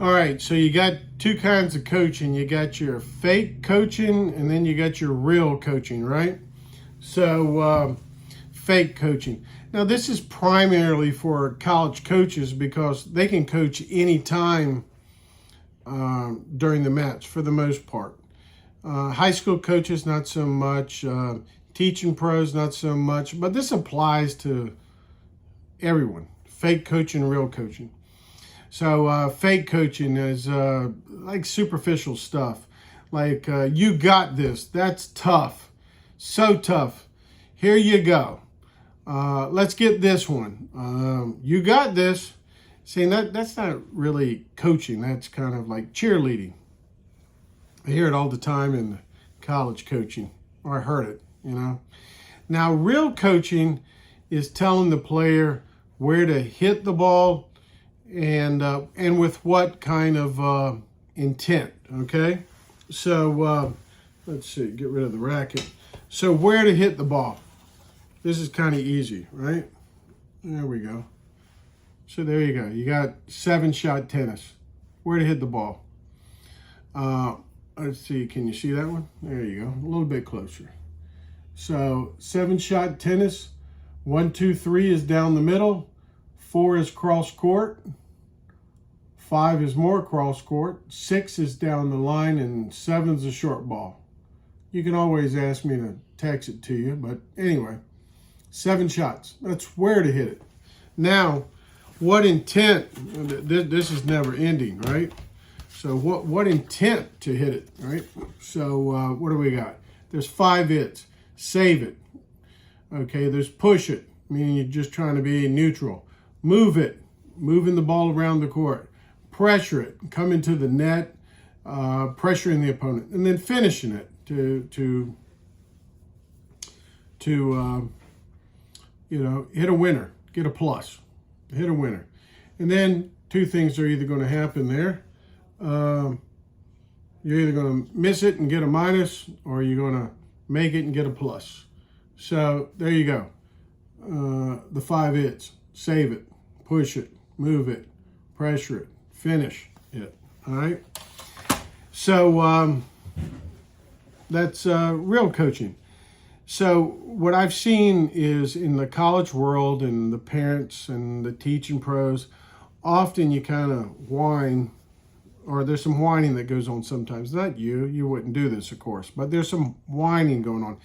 All right, so you got two kinds of coaching. You got your fake coaching and then you got your real coaching, right? So, fake coaching. Now, this is primarily for college coaches because they can coach anytime during the match for the most part. High school coaches, not so much. Teaching pros, not so much. But this applies to everyone. Fake coaching, real coaching. So fake coaching is like superficial stuff. Like, you got this. That's tough. So tough. Here you go. Let's get this one. You got this. See, that's not really coaching. That's kind of like cheerleading. I hear it all the time in college coaching. Or I heard it, you know. Now, real coaching is telling the player where to hit the ball and with what kind of intent, okay? So, let's see, get rid of the racket. So where to hit the ball. This is kind of easy, right? There we go. So there you go. You got 7-shot tennis. Where to hit the ball. Let's see, can you see that one? There you go, a little bit closer. So 7-shot tennis, 1, 2, 3 is down the middle, 4 is cross court, 5 is more cross court, 6 is down the line, and 7 is a short ball. You can always ask me to text it to you, but anyway, 7 shots. That's where to hit it. Now, what intent? This is never ending, right? So what intent to hit it, right? So what do we got? There's 5 hits. Save it. Okay, there's push it, meaning you're just trying to be neutral. Move it, moving the ball around the court. Pressure it, come into the net, pressuring the opponent, and then finishing it to hit a winner, get a plus, hit a winner. And then 2 things are either going to happen there. You're either going to miss it and get a minus, or you're going to make it and get a plus. So there you go. The 5 hits. Save it, push it, move it, pressure it, finish it. All right. So that's real coaching. So what I've seen is in the college world and the parents and the teaching pros, often you kind of whine, or there's some whining that goes on sometimes. Not you wouldn't do this, of course, but there's some whining going on.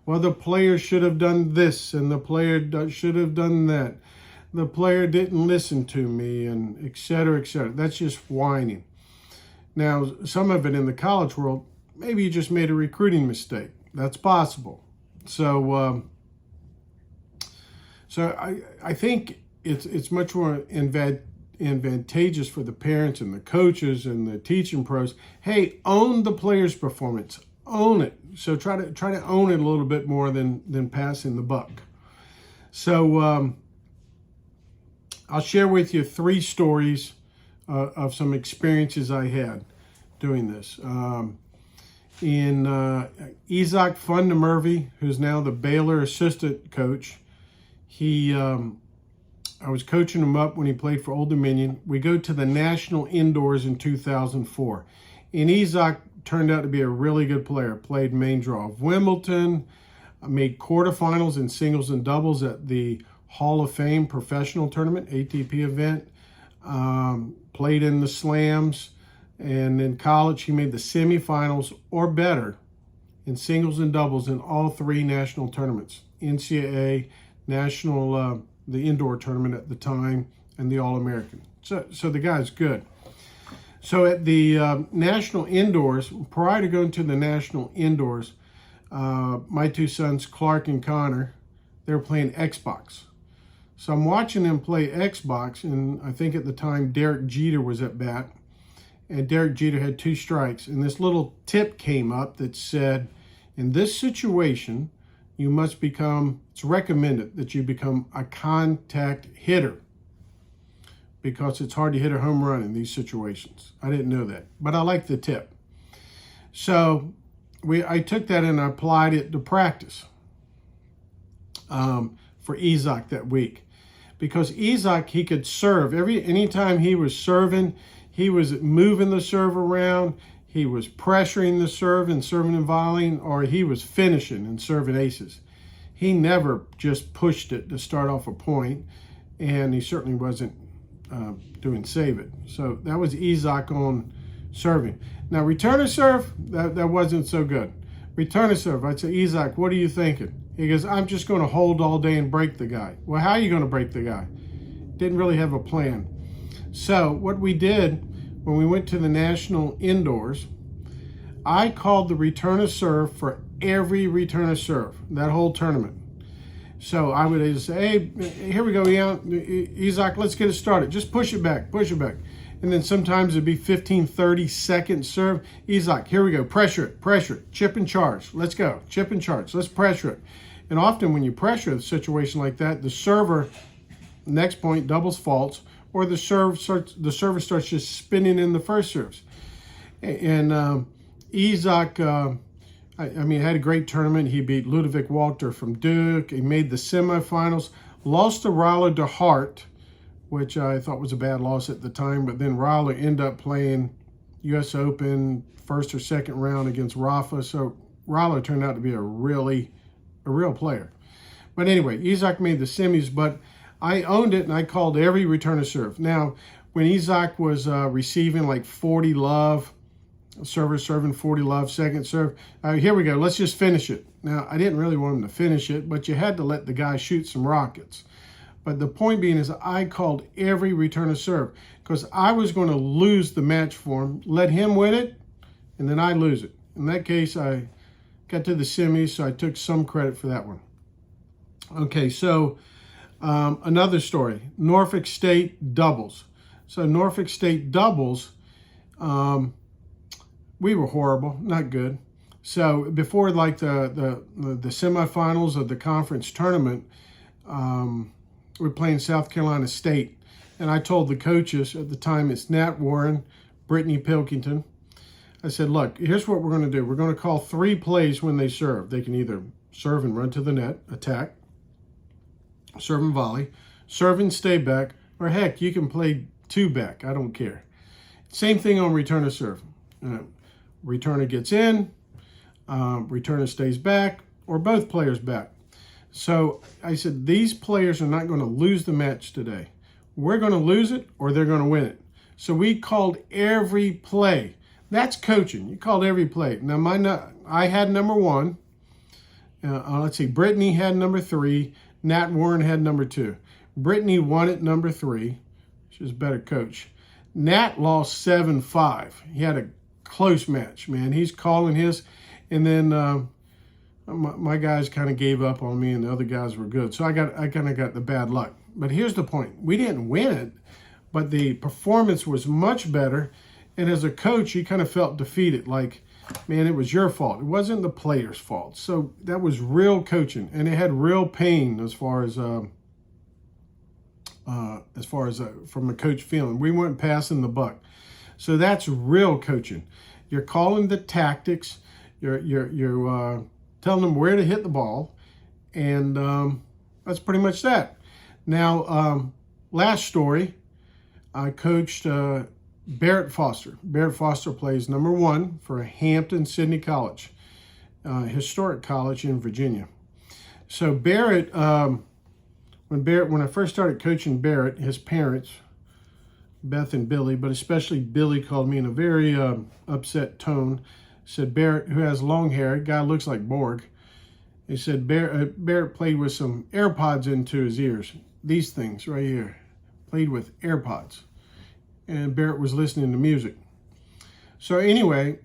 Well, the player should have done this, and the player should have done that. The player didn't listen to me, and et cetera, et cetera. That's just whining. Now, some of it in the college world, maybe you just made a recruiting mistake. That's possible. So, I think it's much more advantageous for the parents and the coaches and the teaching pros. Hey, own the player's performance. Own it. So try to own it a little bit more than passing the buck. So I'll share with you 3 stories of some experiences I had doing this. Isaac Fundamurvy, who's now the Baylor assistant coach, I was coaching him up when he played for Old Dominion. We go to the national indoors in 2004. And Isaac turned out to be a really good player. Played main draw of Wimbledon, made quarterfinals in singles and doubles at the Hall of Fame professional tournament, ATP event. Played in the slams. And in college, he made the semifinals or better in singles and doubles in all 3 national tournaments. NCAA, national, the indoor tournament at the time, and the All-American. So the guy's good. So at the national indoors, prior to going to the national indoors, my 2 sons, Clark and Connor, they were playing Xbox. So I'm watching them play Xbox, and I think at the time Derek Jeter was at bat, and Derek Jeter had 2 strikes, and this little tip came up that said, in this situation, you must become, it's recommended that you become a contact hitter because it's hard to hit a home run in these situations. I didn't know that, but I like the tip. So I took that and I applied it to practice for Isaac that week. Because Isaac, he could serve. Anytime he was serving, He was moving the serve around, he was pressuring the serve and serving and volleying, or he was finishing and serving aces. He never just pushed it to start off a point, and he certainly wasn't doing save it. So that was Izak on serving. Now, return a serve, that wasn't so good. Return a serve, I'd say, Izak, what are you thinking? He goes, I'm just going to hold all day and break the guy. Well, how are you going to break the guy? Didn't really have a plan. So what we did when we went to the national indoors, I called the return of serve for every return of serve, that whole tournament. So I would just say, hey, here we go, Izak, let's get it started. Just push it back, push it back. And then sometimes it'd be 15, 30 second serve. Izak, here we go, pressure it, chip and charge. Let's go, chip and charge, let's pressure it. And often when you pressure a situation like that, the server, next point, doubles faults, or the server starts just spinning in the first serves. And Izak, I mean, had a great tournament. He beat Ludovic Walter from Duke. He made the semifinals, lost to Rollo de Hart, which I thought was a bad loss at the time, but then Rollo ended up playing U.S. Open first or second round against Rafa. So Rollo turned out to be a real player. But anyway, Izak made the semis, but I owned it and I called every return of serve. Now, when Izak was receiving like 40 love, server serving 40 love, second serve, here we go, let's just finish it. Now, I didn't really want him to finish it, but you had to let the guy shoot some rockets. But the point being is I called every return of serve because I was going to lose the match for him, let him win it, and then I lose it. In that case, I got to the semis, so I took some credit for that one. Okay, so another story, Norfolk State doubles. So Norfolk State doubles, we were horrible, not good. So before like the semifinals of the conference tournament, we're playing South Carolina State. And I told the coaches at the time, it's Nat Warren, Brittany Pilkington. I said, look, here's what we're going to do. We're going to call 3 plays when they serve. They can either serve and run to the net, attack, serve and volley, serve and stay back, or heck, you can play 2 back. I don't care. Same thing on return of serve. Returner gets in, returner stays back, or both players back. So I said, these players are not going to lose the match today. We're going to lose it or they're going to win it. So we called every play. That's coaching. You called every play. Now, I had number 1. Let's see, Brittany had number 3. Nat Warren had number 2. Brittany won at number 3. She was a better coach. Nat lost 7-5. He had a close match, man. He's calling his. And then my guys kind of gave up on me and the other guys were good. So I kind of got the bad luck. But here's the point. We didn't win it, but the performance was much better. And as a coach, you kind of felt defeated. Like, man, it was your fault. It wasn't the player's fault. So that was real coaching. And it had real pain as far as from a coach feeling. We weren't passing the buck. So that's real coaching. You're calling the tactics. You're telling them where to hit the ball, and that's pretty much that. Now, last story, I coached Barrett Foster. Barrett Foster plays number 1 for Hampton-Sydney College, historic college in Virginia. So Barrett, when I first started coaching Barrett, his parents, Beth and Billy, but especially Billy, called me in a very upset tone. Said, Barrett, who has long hair, guy looks like Borg. He said, Barrett played with some AirPods into his ears. These things right here. Played with AirPods. And Barrett was listening to music. So anyway,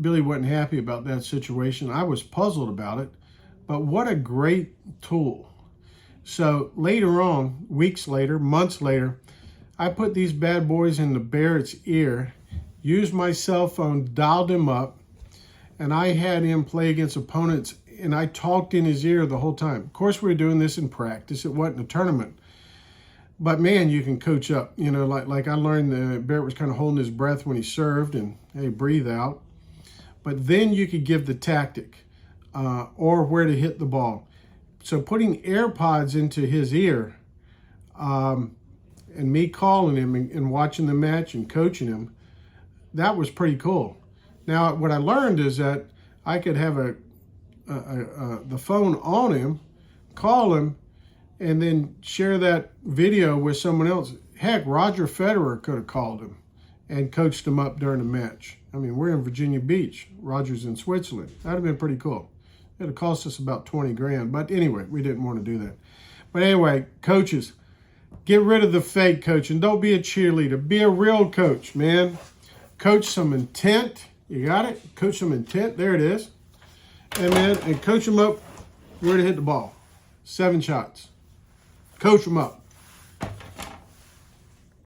Billy wasn't happy about that situation. I was puzzled about it. But what a great tool. So later on, weeks later, months later, I put these bad boys into Barrett's ear, used my cell phone, dialed him up, and I had him play against opponents, and I talked in his ear the whole time. Of course, we were doing this in practice. It wasn't a tournament. But, man, you can coach up. You know, like I learned that Barrett was kind of holding his breath when he served, and, hey, breathe out. But then you could give the tactic or where to hit the ball. So putting AirPods into his ear and me calling him and watching the match and coaching him, that was pretty cool. Now, what I learned is that I could have the phone on him, call him, and then share that video with someone else. Heck, Roger Federer could have called him and coached him up during the match. I mean, we're in Virginia Beach. Roger's in Switzerland. That'd have been pretty cool. It'd have cost us about 20 grand. But anyway, we didn't want to do that. But anyway, coaches, get rid of the fake coaching. Don't be a cheerleader. Be a real coach, man. Coach some intent. You got it? Coach some intent. There it is. And coach them up where to hit the ball. 7 shots. Coach them up.